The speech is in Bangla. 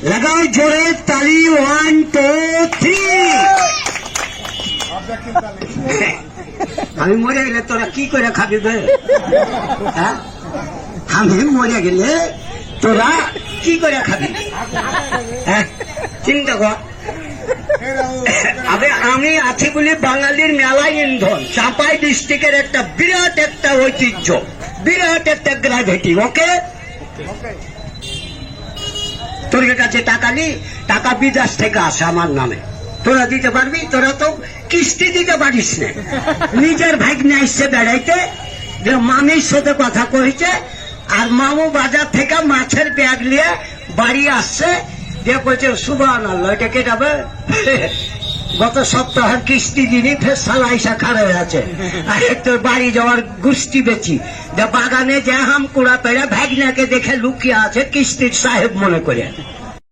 লাগাও জোরে তালি, 1 2 3। আমি মরে গেলে তোরা কি করে খাবি বে? হ্যাঁ, আমি মরে গেলে তোরা কি করে খাবি? হ্যাঁ, চিন্তা কর। আমি আছি বলে বাঙালির মেলায় ইন্ধন, চাঁপাই ডিস্ট্রিক্টের একটা বিরাট একটা ঐতিহ্য, বিরাট একটা গ্রাভিটি। ওকে, তোর কাছে টাকা নেই, টাকা বিদেশ থেকে আসে আমার নামে, তোরা দিতে পারবি? তোরা তো কিস্তি দিতে পারিস না। নিজের ভাগ্নে আসছে বেড়াইতে, মামির সাথে কথা কইছে, আর মামু বাজার থেকে মাছের ব্যাগ নিয়ে বাড়ি আসছে, দিয়ে বলছে সুবহানাল্লাহ, এটা কে যাবে? গত সপ্তাহের কিস্তি দিনই ফের সালাইসা খারাপ আছে, আর তোর বাড়ি যাওয়ার গুষ্টি বেচি। বাগানে যে হাম কুড়া পেড়ে ভাগনাকে দেখে লুকিয়ে আছে কিস্তির সাহেব মনে করে।